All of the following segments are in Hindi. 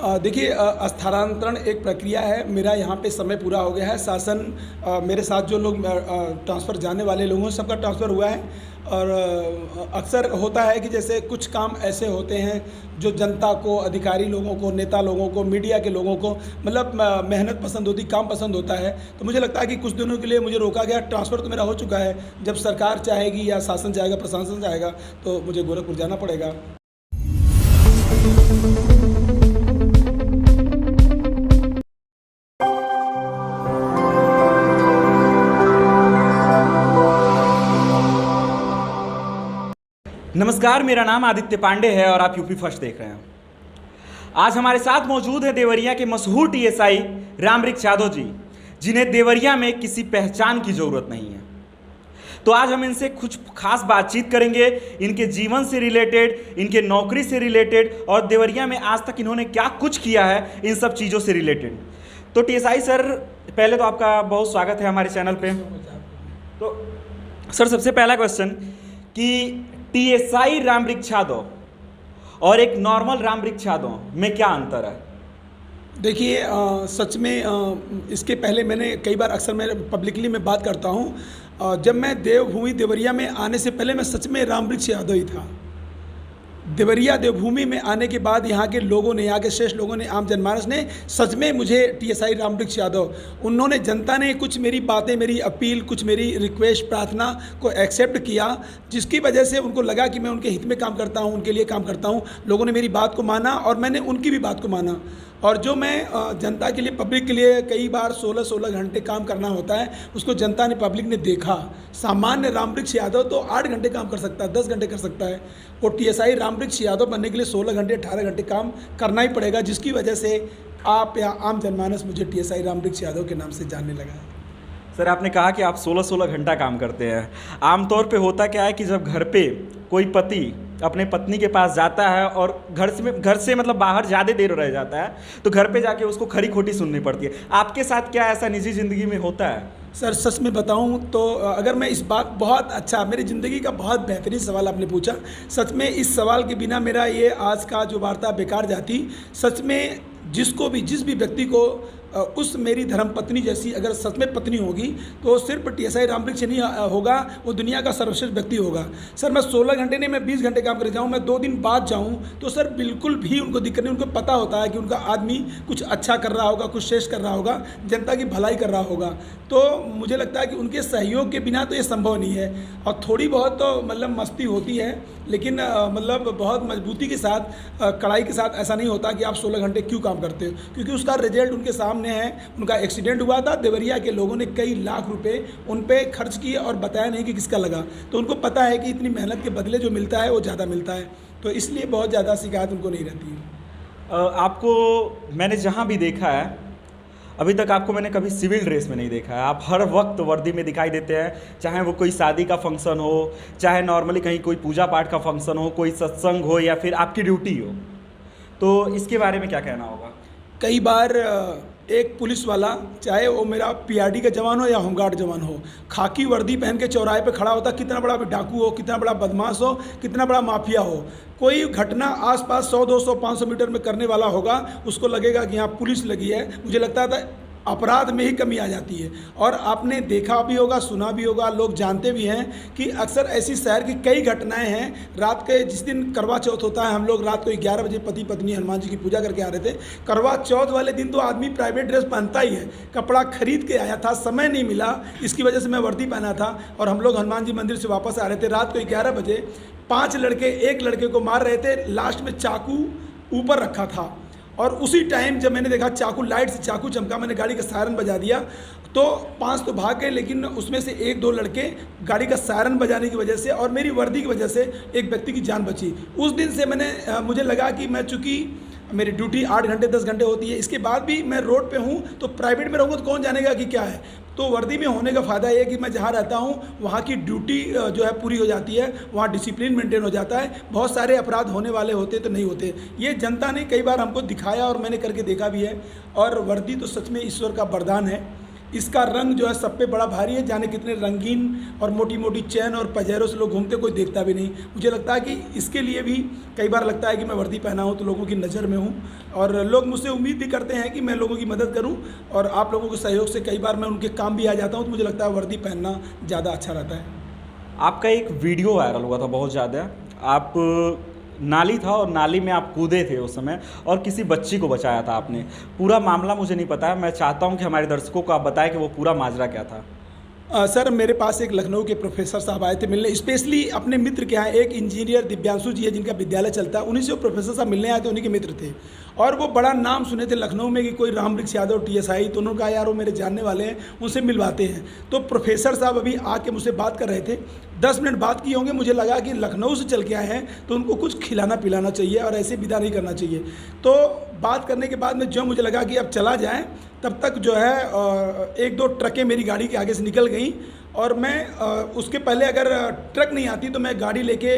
देखिए, स्थानांतरण एक प्रक्रिया है। मेरा यहाँ पे समय पूरा हो गया है। शासन मेरे साथ जो लोग ट्रांसफ़र जाने वाले लोग हैं, सबका ट्रांसफ़र हुआ है। और अक्सर होता है कि जैसे कुछ काम ऐसे होते हैं जो जनता को, अधिकारी लोगों को, नेता लोगों को, मीडिया के लोगों को मतलब मेहनत पसंद होती, काम पसंद होता है। तो मुझे लगता है कि कुछ दिनों के लिए मुझे रोका गया। ट्रांसफ़र तो मेरा हो चुका है। जब सरकार चाहेगी या शासन चाहेगा, प्रशासन चाहेगा, तो मुझे गोरखपुर जाना पड़ेगा। नमस्कार, मेरा नाम आदित्य पांडे है और आप यूपी फर्स्ट देख रहे हैं। आज हमारे साथ मौजूद है देवरिया के मशहूर टीएसआई रामवृक्ष यादव जी, जिन्हें देवरिया में किसी पहचान की ज़रूरत नहीं है। तो आज हम इनसे कुछ खास बातचीत करेंगे, इनके जीवन से रिलेटेड, इनके नौकरी से रिलेटेड और देवरिया में आज तक इन्होंने क्या कुछ किया है, इन सब चीज़ों से रिलेटेड। तो टीएसआई सर, पहले तो आपका बहुत स्वागत है हमारे चैनल पे। तो सर, सबसे पहला क्वेश्चन कि टीएसआई रामवृक्ष यादव और एक नॉर्मल रामवृक्ष यादव में क्या अंतर है? देखिए, सच में इसके पहले मैंने कई बार, अक्सर मैं पब्लिकली में बात करता हूँ। जब मैं देवभूमि देवरिया में आने से पहले मैं सच में रामवृक्ष यादव ही था। देवरिया देवभूमि में आने के बाद यहाँ के लोगों ने, यहाँ के श्रेष्ठ लोगों ने, आम जनमानस ने सच में मुझे टीएसआई रामवृक्ष यादव, उन्होंने, जनता ने कुछ मेरी बातें, मेरी अपील, कुछ मेरी रिक्वेस्ट, प्रार्थना को एक्सेप्ट किया, जिसकी वजह से उनको लगा कि मैं उनके हित में काम करता हूँ, उनके लिए काम करता हूँ। लोगों ने मेरी बात को माना और मैंने उनकी भी बात को माना। और जो मैं जनता के लिए, पब्लिक के लिए कई बार 16-16 घंटे काम करना होता है, उसको जनता ने, पब्लिक ने देखा। सामान्य रामवृक्ष यादव तो 8 घंटे काम कर सकता है, 10 घंटे कर सकता है। वो टीएसआई रामवृक्ष यादव बनने के लिए 16 घंटे, 18 घंटे काम करना ही पड़ेगा, जिसकी वजह से आप या आम जनमानस मुझे टीएसआई रामवृक्ष यादव के नाम से जानने लगा है। सर, आपने कहा कि आप 16-16 घंटा काम करते हैं। आमतौर पे होता क्या है कि जब घर पे कोई पति अपने पत्नी के पास जाता है और घर से मतलब बाहर ज़्यादा देर रह जाता है, तो घर पे जाके उसको खरी खोटी सुननी पड़ती है। आपके साथ क्या ऐसा निजी ज़िंदगी में होता है? सर, सच में बताऊं तो अगर मैं इस बात, बहुत अच्छा, मेरी ज़िंदगी का बहुत बेहतरीन सवाल आपने पूछा। सच में इस सवाल के बिना मेरा ये आज का जो वार्ता बेकार जाती। सच में जिसको भी, जिस भी व्यक्ति को उस मेरी धर्मपत्नी जैसी अगर सच में पत्नी होगी, तो सिर्फ टीएसआई रामवृक्ष नहीं होगा, वो दुनिया का सर्वश्रेष्ठ व्यक्ति होगा। सर, मैं 16 घंटे नहीं, मैं 20 घंटे काम कर जाऊँ, मैं 2 दिन बाद जाऊँ, तो सर बिल्कुल भी उनको दिक्कत नहीं। उनको पता होता है कि उनका आदमी कुछ अच्छा कर रहा होगा, कुछ श्रेष्ठ कर रहा होगा, जनता की भलाई कर रहा होगा। तो मुझे लगता है कि उनके सहयोग के बिना तो ये संभव नहीं है। और थोड़ी बहुत तो मतलब मस्ती होती है, लेकिन मतलब बहुत मजबूती के साथ, कड़ाई के साथ ऐसा नहीं होता कि आप 16 घंटे क्यों काम करते हो, क्योंकि उसका रिजल्ट उनके सामने है। उनका एक्सीडेंट हुआ था, देवरिया के लोगों ने कई लाख रुपए उन पे खर्च किए और बताया नहीं कि किसका लगा। तो उनको पता है कि इतनी मेहनत के बदले जो मिलता है वो ज़्यादा मिलता है, तो इसलिए बहुत ज़्यादा शिकायत उनको नहीं रहती है। आपको मैंने जहाँ भी देखा है, अभी तक आपको मैंने कभी सिविल ड्रेस में नहीं देखा है। आप हर वक्त वर्दी में दिखाई देते हैं, चाहे वो कोई शादी का फंक्शन हो, चाहे नॉर्मली कहीं कोई पूजा पाठ का फंक्शन हो, कोई सत्संग हो, या फिर आपकी ड्यूटी हो। तो इसके बारे में क्या कहना होगा? कई बार एक पुलिस वाला, चाहे वो मेरा पीआरडी का जवान हो या होमगार्ड जवान हो, खाकी वर्दी पहन के चौराहे पे खड़ा होता, कितना बड़ा डाकू हो, कितना बड़ा बदमाश हो, कितना बड़ा माफिया हो, कोई घटना आसपास 100, 200, 500 मीटर में करने वाला होगा, उसको लगेगा कि यहाँ पुलिस लगी है। मुझे लगता था अपराध में ही कमी आ जाती है। और आपने देखा भी होगा, सुना भी होगा, लोग जानते भी हैं कि अक्सर ऐसी शहर की कई घटनाएं हैं। रात के, जिस दिन करवा चौथ होता है, हम लोग रात को 11 बजे पति पत्नी हनुमान जी की पूजा करके आ रहे थे। करवा चौथ वाले दिन तो आदमी प्राइवेट ड्रेस पहनता ही है, कपड़ा खरीद के आया था, समय नहीं मिला, इसकी वजह से मैं वर्दी पहना था। और हम लोग हनुमान जी मंदिर से वापस आ रहे थे, रात को 11 बजे 5 लड़के एक लड़के को मार रहे थे, लास्ट में चाकू ऊपर रखा था। और उसी टाइम जब मैंने देखा चाकू, लाइट से चाकू चमका, मैंने गाड़ी का सायरन बजा दिया, तो 5 तो भाग गए, लेकिन उसमें से 1-2 लड़के, गाड़ी का सायरन बजाने की वजह से और मेरी वर्दी की वजह से एक व्यक्ति की जान बची। उस दिन से मुझे लगा कि मैं, चूँकि मेरी ड्यूटी 8 घंटे 10 घंटे होती है, इसके बाद भी मैं रोड पे हूँ, तो प्राइवेट में रहूँगा तो कौन जानेगा कि क्या है। तो वर्दी में होने का फ़ायदा ये है कि मैं जहाँ रहता हूँ वहाँ की ड्यूटी जो है पूरी हो जाती है, वहाँ डिसिप्लिन मेंटेन हो जाता है। बहुत सारे अपराध होने वाले होते तो नहीं होते। ये जनता ने कई बार हमको दिखाया और मैंने करके देखा भी है। और वर्दी तो सच में ईश्वर का वरदान है। इसका रंग जो है सब पे बड़ा भारी है, जाने कितने रंगीन और मोटी मोटी चैन और पजेरों से लोग घूमते, कोई देखता भी नहीं। मुझे लगता है कि इसके लिए भी कई बार लगता है कि मैं वर्दी पहना हूँ तो लोगों की नज़र में हूँ, और लोग मुझसे उम्मीद भी करते हैं कि मैं लोगों की मदद करूँ, और आप लोगों के सहयोग से कई बार मैं उनके काम भी आ जाता हूँ, तो मुझे लगता है वर्दी पहनना ज़्यादा अच्छा रहता है। आपका एक वीडियो वायरल हुआ था बहुत ज़्यादा, आप नाली था और नाली में आप कूदे थे उस समय और किसी बच्ची को बचाया था आपने। पूरा मामला मुझे नहीं पता है, मैं चाहता हूं कि हमारे दर्शकों को आप बताएं कि वो पूरा माजरा क्या था। सर, मेरे पास एक लखनऊ के प्रोफेसर साहब आए थे मिलने, स्पेशली अपने मित्र के यहाँ। एक इंजीनियर दिव्यांशु जी है जिनका विद्यालय चलता है, उन्हीं से वो प्रोफेसर साहब मिलने आए थे, उन्हीं के मित्र थे, और वो बड़ा नाम सुने थे लखनऊ में कि कोई रामवृक्ष यादव TSI, तो उन्होंने कहा यार वो मेरे जानने वाले हैं, उनसे मिलवाते हैं। तो प्रोफेसर साहब अभी आके मुझसे बात कर रहे थे, 10 मिनट बात किए होंगे। मुझे लगा कि लखनऊ से चल के आए हैं तो उनको कुछ खिलाना पिलाना चाहिए और ऐसे विदा नहीं करना चाहिए। तो बात करने के बाद में जो मुझे लगा कि अब चला जाए, तब तक जो है 1-2 ट्रकें मेरी गाड़ी के आगे से निकल गई, और मैं उसके पहले अगर ट्रक नहीं आती तो मैं गाड़ी लेके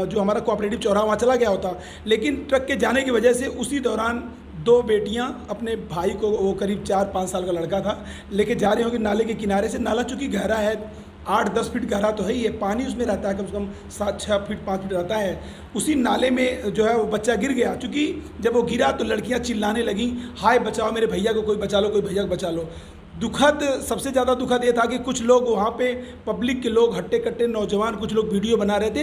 जो हमारा कोऑपरेटिव चौराहा वहाँ चला गया होता। लेकिन ट्रक के जाने की वजह से उसी दौरान 2 बेटियां अपने भाई को, वो करीब 4-5 साल का लड़का था, लेके जा रही होंगी नाले के किनारे से। नाला चूँकि गहरा है, 8-10 फीट गहरा तो है ही है, पानी उसमें रहता है कम से कम 7-6 फीट 5 फीट रहता है। उसी नाले में जो है वो बच्चा गिर गया। चूँकि जब वो गिरा तो लड़कियां चिल्लाने लगीं, हाय बचाओ मेरे भैया को, कोई बचा लो, कोई भैया को बचा लो। दुखद, सबसे ज़्यादा दुखद ये था कि कुछ लोग वहाँ पे, पब्लिक के लोग, हट्टे कट्टे नौजवान, कुछ लोग वीडियो बना रहे थे।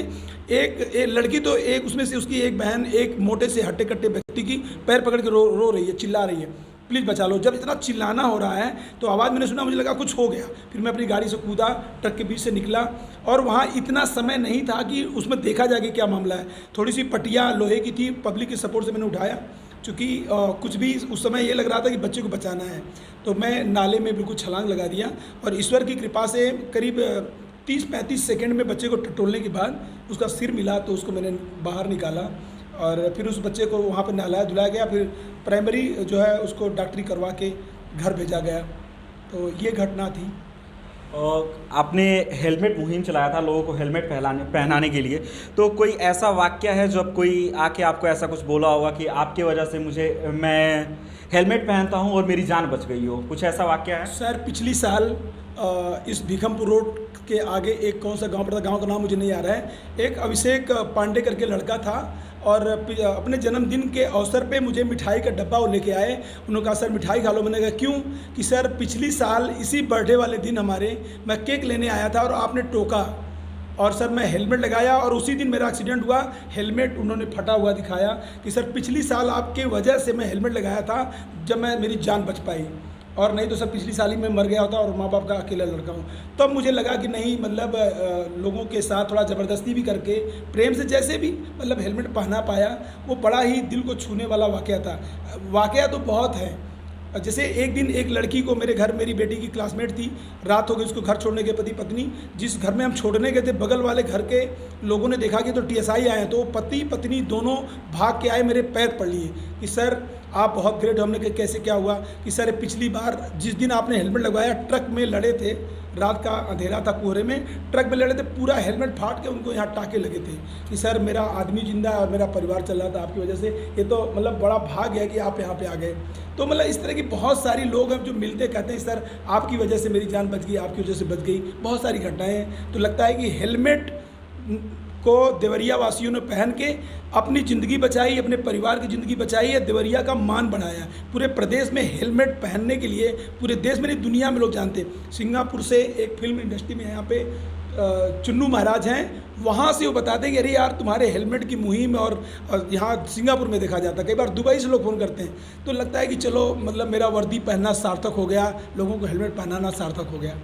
एक लड़की तो, एक उसमें से उसकी एक बहन एक मोटे से हट्टे कट्टे व्यक्ति की पैर पकड़ के रो रही है, चिल्ला रही है, प्लीज़ बचा लो। जब इतना चिल्लाना हो रहा है तो आवाज़ मैंने सुना, मुझे लगा कुछ हो गया। फिर मैं अपनी गाड़ी से कूदा, ट्रक के बीच से निकला, और वहाँ इतना समय नहीं था कि उसमें देखा जाए कि क्या मामला है। थोड़ी सी पटिया लोहे की थी, पब्लिक के सपोर्ट से मैंने उठाया, चूँकि कुछ भी उस समय ये लग रहा था कि बच्चे को बचाना है। तो मैं नाले में बिल्कुल छलांग लगा दिया, और ईश्वर की कृपा से करीब 30-35 सेकंड में बच्चे को टटोलने के बाद उसका सिर मिला, तो उसको मैंने बाहर निकाला, और फिर उस बच्चे को वहाँ पर नहलाया धुलाया गया। फिर प्राइमरी जो है उसको डॉक्टरी करवा के घर भेजा गया। तो ये घटना थी। और आपने हेलमेट मुहिम चलाया था लोगों को हेलमेट पहनाने के लिए, तो कोई ऐसा वाक्य है जब कोई आके आपको ऐसा कुछ बोला होगा कि आपके वजह से मैं हेलमेट पहनता हूं और मेरी जान बच गई हो, कुछ ऐसा वाक्य है? सर, पिछली साल इस भीखमपुर रोड के आगे एक कौन सा गांव पड़ता, गांव का नाम मुझे नहीं आ रहा है, एक अभिषेक पांडे करके लड़का था, और अपने जन्मदिन के अवसर पे मुझे मिठाई का डब्बा वो लेके आए। उन्होंने कहा सर मिठाई खा लो। मैंने कहा क्यों? कि सर पिछली साल इसी बर्थडे वाले दिन मैं केक लेने आया था और आपने टोका, और सर मैं हेलमेट लगाया और उसी दिन मेरा एक्सीडेंट हुआ। हेलमेट उन्होंने फटा हुआ दिखाया कि सर पिछली साल आपके वजह से मैं हेलमेट लगाया था, जब मेरी जान बच पाई, और नहीं तो सर पिछली साल ही मैं मर गया होता, और माँ बाप का अकेला लड़का हूँ। तब मुझे लगा कि नहीं, मतलब लोगों के साथ थोड़ा ज़बरदस्ती भी करके, प्रेम से जैसे भी मतलब हेलमेट पहना पाया, वो बड़ा ही दिल को छूने वाला वाक़या था। वाक़या तो बहुत है। जैसे एक दिन एक लड़की को, मेरे घर मेरी बेटी की क्लासमेट थी, रात हो गई, उसको घर छोड़ने के पति पत्नी, जिस घर में हम छोड़ने गए थे, बगल वाले घर के लोगों ने देखा कि तो TSI आए हैं, तो पति पत्नी दोनों भाग के आए, मेरे पैर पड़ लिए कि सर आप बहुत ग्रेट। हमने कहा कैसे, क्या हुआ? कि सर पिछली बार जिस दिन आपने हेलमेट लगवाया, ट्रक में लड़े थे, रात का अंधेरा था, कोहरे में ट्रक में लड़े थे, पूरा हेलमेट फाड़ के उनको यहाँ टाके लगे थे कि सर मेरा आदमी जिंदा है और मेरा परिवार चल रहा था आपकी वजह से, ये तो मतलब बड़ा भाग्य है कि आप यहाँ पे आ गए। तो मतलब इस तरह की बहुत सारी लोग हैं जो मिलते कहते हैं सर आपकी वजह से मेरी जान बच गई, आपकी वजह से बच गई। बहुत सारी घटनाएं हैं। तो लगता है कि हेलमेट को देवरिया वासियों ने पहन के अपनी ज़िंदगी बचाई, अपने परिवार की ज़िंदगी बचाई है, देवरिया का मान बढ़ाया। पूरे प्रदेश में हेलमेट पहनने के लिए, पूरे देश में नहीं दुनिया में लोग जानते हैं। सिंगापुर से एक फिल्म इंडस्ट्री में यहाँ पे चुन्नू महाराज हैं, वहाँ से वो बताते हैं कि अरे यार तुम्हारे हेलमेट की मुहिम और यहाँ सिंगापुर में देखा जाता है। कई बार दुबई से लोग फ़ोन करते हैं। तो लगता है कि चलो मतलब मेरा वर्दी पहनना सार्थक हो गया, लोगों को हेलमेट पहनाना सार्थक हो गया।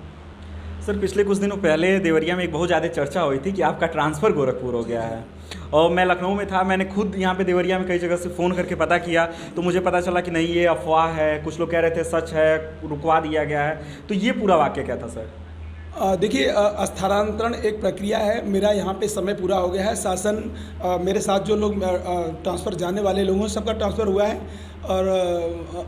सर पिछले कुछ दिनों पहले देवरिया में एक बहुत ज़्यादा चर्चा हुई थी कि आपका ट्रांसफ़र गोरखपुर हो गया है, और मैं लखनऊ में था, मैंने खुद यहाँ पे देवरिया में कई जगह से फ़ोन करके पता किया, तो मुझे पता चला कि नहीं ये अफवाह है, कुछ लोग कह रहे थे सच है, रुकवा दिया गया है। तो ये पूरा वाक्य क्या था सर? देखिए, स्थानांतरण एक प्रक्रिया है। मेरा यहाँ पे समय पूरा हो गया है। शासन मेरे साथ जो लोग ट्रांसफ़र जाने वाले लोगों सबका ट्रांसफ़र हुआ है। और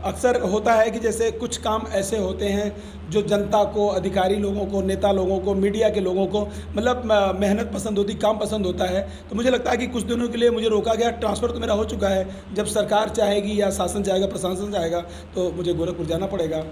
अक्सर होता है कि जैसे कुछ काम ऐसे होते हैं जो जनता को, अधिकारी लोगों को, नेता लोगों को, मीडिया के लोगों को मतलब मेहनत पसंद होती, काम पसंद होता है। तो मुझे लगता है कि कुछ दिनों के लिए मुझे रोका गया। ट्रांसफ़र तो मेरा हो चुका है। जब सरकार चाहेगी या शासन चाहेगा, प्रशासन चाहेगा, तो मुझे गोरखपुर जाना पड़ेगा।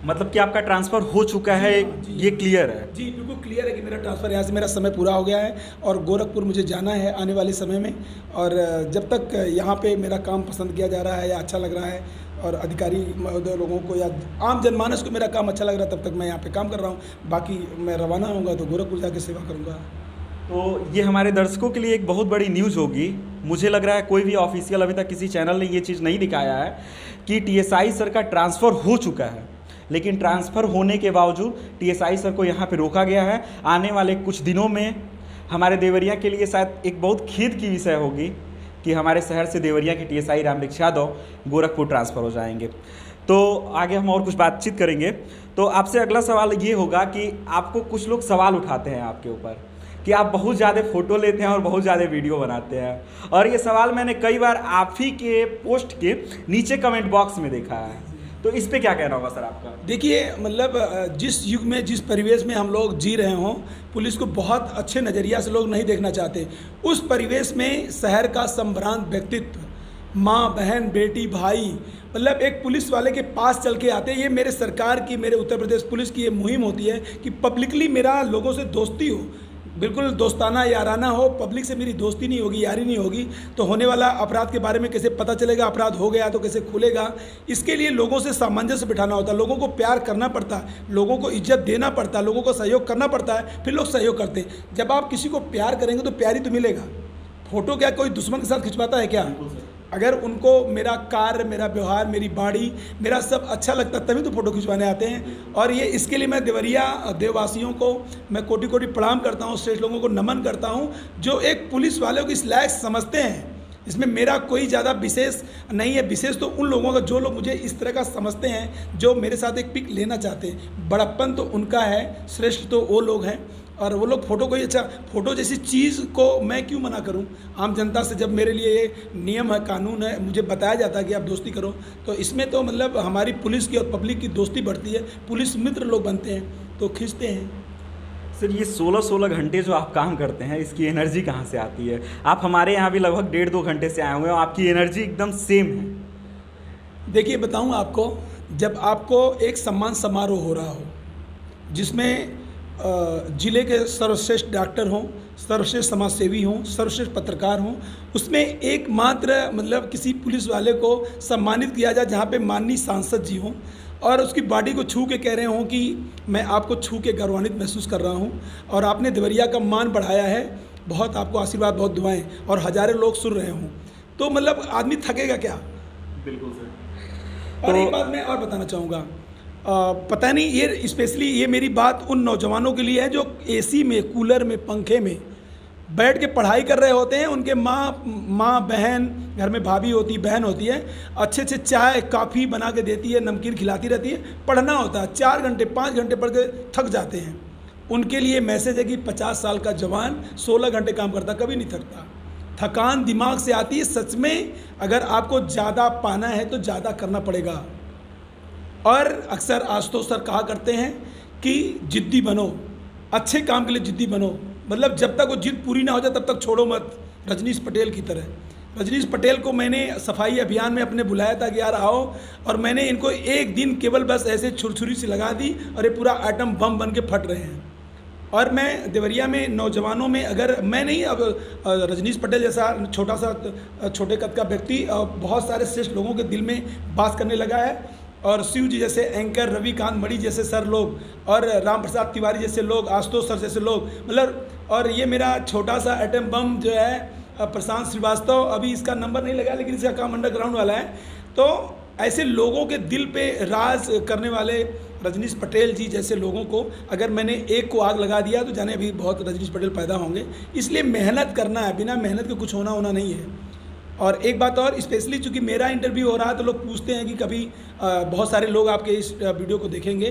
मतलब कि आपका ट्रांसफ़र हो चुका है, जी। ये क्लियर है। जी, बिल्कुल क्लियर है कि मेरा ट्रांसफ़र यहाँ से मेरा समय पूरा हो गया है और गोरखपुर मुझे जाना है आने वाले समय में। और जब तक यहाँ पे मेरा काम पसंद किया जा रहा है या अच्छा लग रहा है और अधिकारी महोदय लोगों को या आम जनमानस को मेरा काम अच्छा लग रहा है, तब तक मैं यहाँ पे काम कर रहा हूँ। बाकी मैं रवाना होऊंगा तो गोरखपुर जाके सेवा करूँगा। तो ये हमारे दर्शकों के लिए एक बहुत बड़ी न्यूज़ होगी। मुझे लग रहा है कोई भी ऑफिशियल अभी तक किसी चैनल ने ये चीज़ नहीं दिखाया है कि टीएसआई सर का ट्रांसफ़र हो चुका है, लेकिन ट्रांसफ़र होने के बावजूद टीएसआई सर को यहाँ पे रोका गया है। आने वाले कुछ दिनों में हमारे देवरिया के लिए शायद एक बहुत खेद की विषय होगी कि हमारे शहर से देवरिया के टीएसआई रामवृक्ष यादव गोरखपुर ट्रांसफ़र हो जाएंगे। तो आगे हम और कुछ बातचीत करेंगे। तो आपसे अगला सवाल ये होगा कि आपको कुछ लोग सवाल उठाते हैं आपके ऊपर कि आप बहुत ज़्यादा फ़ोटो लेते हैं और बहुत ज़्यादा वीडियो बनाते हैं, और ये सवाल मैंने कई बार आप ही के पोस्ट के नीचे कमेंट बॉक्स में देखा है। तो इस पे क्या कहना होगा सर आपका? देखिए, मतलब जिस युग में जिस परिवेश में हम लोग जी रहे हों, पुलिस को बहुत अच्छे नज़रिया से लोग नहीं देखना चाहते। उस परिवेश में शहर का संभ्रांत व्यक्तित्व, माँ बहन बेटी भाई, मतलब एक पुलिस वाले के पास चल के आते हैं। ये मेरे सरकार की, मेरे उत्तर प्रदेश पुलिस की ये मुहिम होती है कि पब्लिकली मेरा लोगों से दोस्ती हो, बिल्कुल दोस्ताना याराना हो। पब्लिक से मेरी दोस्ती नहीं होगी, यारी नहीं होगी, तो होने वाला अपराध के बारे में कैसे पता चलेगा? अपराध हो गया तो कैसे खुलेगा? इसके लिए लोगों से सामंजस्य बिठाना होता है, लोगों को प्यार करना पड़ता है, लोगों को इज्जत देना पड़ता है, लोगों को सहयोग करना पड़ता है, फिर लोग सहयोग करते हैं। जब आप किसी को प्यार करेंगे तो प्यार ही तो मिलेगा। फोटो क्या कोई दुश्मन के साथ खिंचवाता है क्या? अगर उनको मेरा कार्य, मेरा व्यवहार, मेरी बाड़ी, मेरा सब अच्छा लगता तभी तो फ़ोटो खिंचवाने आते हैं। और ये इसके लिए मैं देवरिया देववासियों को मैं कोटि कोटि प्रणाम करता हूँ, श्रेष्ठ लोगों को नमन करता हूँ जो एक पुलिस वालों को इस लायक समझते हैं। इसमें मेरा कोई ज़्यादा विशेष नहीं है। विशेष तो उन लोगों का जो लोग मुझे इस तरह का समझते हैं, जो मेरे साथ एक पिक लेना चाहते हैं। बड़प्पन तो उनका है, श्रेष्ठ तो वो लोग हैं। और वो लोग फ़ोटो कोई अच्छा, फ़ोटो जैसी चीज़ को मैं क्यों मना करूं? आम जनता से जब मेरे लिए ये नियम है, कानून है, मुझे बताया जाता है कि आप दोस्ती करो, तो इसमें तो मतलब हमारी पुलिस की और पब्लिक की दोस्ती बढ़ती है, पुलिस मित्र लोग बनते हैं तो खींचते हैं। सर, ये 16-16 घंटे जो आप काम करते हैं, इसकी एनर्जी कहाँ से आती है? आप हमारे यहाँ भी लगभग 1.5-2 घंटे से आए हुए हैं और आपकी एनर्जी एकदम सेम है। देखिए, बताऊँ आपको, जब आपको एक सम्मान समारोह हो रहा हो जिसमें जिले के सर्वश्रेष्ठ डॉक्टर हों, सर्वश्रेष्ठ समाजसेवी हों, सर्वश्रेष्ठ पत्रकार हों, उसमें एकमात्र मतलब किसी पुलिस वाले को सम्मानित किया जाए जहाँ पे माननीय सांसद जी हों और उसकी बॉडी को छू के कह रहे हों कि मैं आपको छू के गौरवान्वित महसूस कर रहा हूँ और आपने देवरिया का मान बढ़ाया है, बहुत आपको आशीर्वाद, बहुत दुआएं, और हज़ारों लोग सुन रहे हों, तो मतलब आदमी थकेगा क्या? बिल्कुल सर। और एक बात मैं और बताना चाहूँगा, पता नहीं ये स्पेशली ये मेरी बात उन नौजवानों के लिए है जो एसी में, कूलर में, पंखे में बैठ के पढ़ाई कर रहे होते हैं। उनके माँ बहन, घर में भाभी होती, बहन होती है, अच्छे से चाय कॉफ़ी बना के देती है, नमकीन खिलाती रहती है, पढ़ना होता है, 4 घंटे 5 घंटे पढ़ के थक जाते हैं। उनके लिए मैसेज है कि 50 साल का जवान 16 घंटे काम करता, कभी नहीं थकता। थकान दिमाग से आती है। सच में अगर आपको ज़्यादा पाना है तो ज़्यादा करना पड़ेगा। और अक्सर आशुतोष सर कहा करते हैं कि जिद्दी बनो, अच्छे काम के लिए जिद्दी बनो, मतलब जब तक वो जिद पूरी ना हो जाए तब तक छोड़ो मत। रजनीश पटेल की तरह। रजनीश पटेल को मैंने सफाई अभियान में अपने बुलाया था कि यार आओ, और मैंने इनको एक दिन केवल बस ऐसे छुरछुरी से लगा दी और ये पूरा आइटम बम बन के फट रहे हैं। और मैं देवरिया में नौजवानों में, अगर मैं नहीं, अब रजनीश पटेल जैसा छोटे कद का व्यक्ति बहुत सारे श्रेष्ठ लोगों के दिल में बात करने लगा है, और शिव जी जैसे एंकर, रविकांत मणि जैसे सर लोग, और राम प्रसाद तिवारी जैसे लोग, आशुतोष सर जैसे लोग, मतलब, और ये मेरा छोटा सा एटम बम जो है प्रशांत श्रीवास्तव, अभी इसका नंबर नहीं लगा लेकिन इसका काम अंडरग्राउंड वाला है। तो ऐसे लोगों के दिल पे राज करने वाले रजनीश पटेल जी जैसे लोगों को अगर मैंने एक को आग लगा दिया तो जाने अभी बहुत रजनीश पटेल पैदा होंगे। इसलिए मेहनत करना है, बिना मेहनत के कुछ होना नहीं है। और एक बात और, स्पेशली चूँकि मेरा इंटरव्यू हो रहा है तो लोग पूछते हैं कि कभी बहुत सारे लोग आपके इस वीडियो को देखेंगे।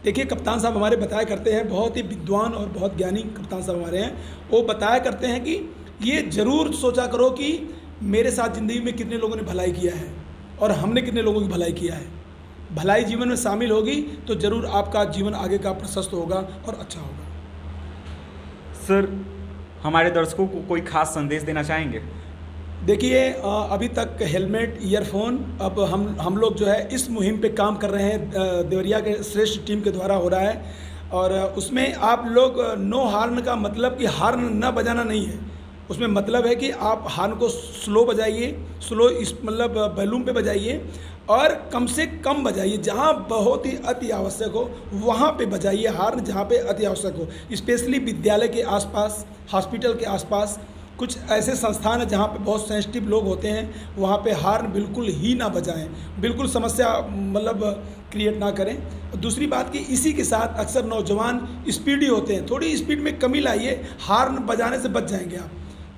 देखिए, कप्तान साहब हमारे बताया करते हैं, बहुत ही विद्वान और बहुत ज्ञानी कप्तान साहब हमारे हैं, वो बताया करते हैं कि ये ज़रूर सोचा करो कि मेरे साथ ज़िंदगी में कितने लोगों ने भलाई किया है और हमने कितने लोगों की भलाई किया है। भलाई जीवन में शामिल होगी तो ज़रूर आपका जीवन आगे का प्रशस्त होगा और अच्छा होगा। सर, हमारे दर्शकों को कोई खास संदेश देना चाहेंगे? देखिए अभी तक हेलमेट, ईयरफोन, अब हम लोग जो है इस मुहिम पे काम कर रहे हैं, देवरिया के श्रेष्ठ टीम के द्वारा हो रहा है। और उसमें आप लोग नो हॉर्न का मतलब कि हॉर्न न बजाना नहीं है। उसमें मतलब है कि आप हॉर्न को स्लो बजाइए, स्लो इस मतलब वॉल्यूम पे बजाइए और कम से कम बजाइए। जहाँ बहुत ही अति आवश्यक हो वहाँ पे बजाइए हॉर्न, जहाँ पे अति आवश्यक हो। स्पेशली विद्यालय के आसपास, हॉस्पिटल के आसपास, कुछ ऐसे संस्थान हैं जहाँ पे बहुत सेंसिटिव लोग होते हैं, वहाँ पे हॉर्न बिल्कुल ही ना बजाएं, बिल्कुल समस्या मतलब क्रिएट ना करें। दूसरी बात कि इसी के साथ अक्सर नौजवान स्पीडी होते हैं, थोड़ी स्पीड में कमी लाइए, हॉर्न बजाने से बच जाएंगे आप।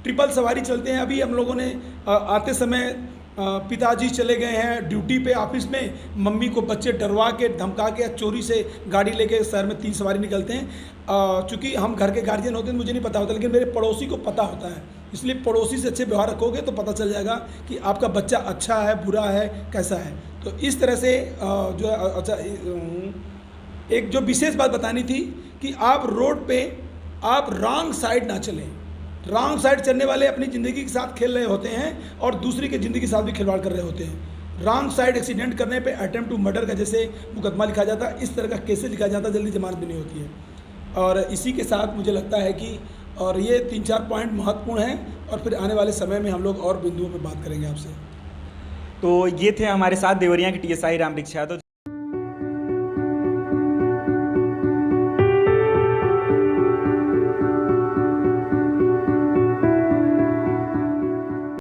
ट्रिपल सवारी चलते हैं, अभी हम लोगों ने आते समय पिताजी चले गए हैं ड्यूटी पे ऑफिस में, मम्मी को बच्चे डरवा के धमका के चोरी से गाड़ी लेके शहर में 3 सवारी निकलते हैं। चूँकि हम घर के गार्जियन होते हैं मुझे नहीं पता होता, लेकिन मेरे पड़ोसी को पता होता है। इसलिए पड़ोसी से अच्छे व्यवहार रखोगे तो पता चल जाएगा कि आपका बच्चा अच्छा है, बुरा है, कैसा है। तो इस तरह से जो है अच्छा एक जो विशेष बात बतानी थी कि आप रोड पे आप रॉन्ग साइड ना चलें। रॉन्ग साइड चलने वाले अपनी ज़िंदगी के साथ खेल रहे होते हैं और दूसरी की ज़िंदगी के साथ भी खिलवाड़ कर रहे होते हैं। रॉन्ग साइड एक्सीडेंट करने पे अटेम्प्ट टू मर्डर का जैसे मुकदमा लिखा जाता है, इस तरह का केसेस लिखा जाता है, जल्दी जमानत भी नहीं होती है। और इसी के साथ मुझे लगता है कि और ये 3-4 पॉइंट महत्वपूर्ण हैं और फिर आने वाले समय में हम लोग और बिंदुओं पर बात करेंगे आपसे। तो ये थे हमारे साथ देवरिया के टीएसआई रामवृक्ष यादव।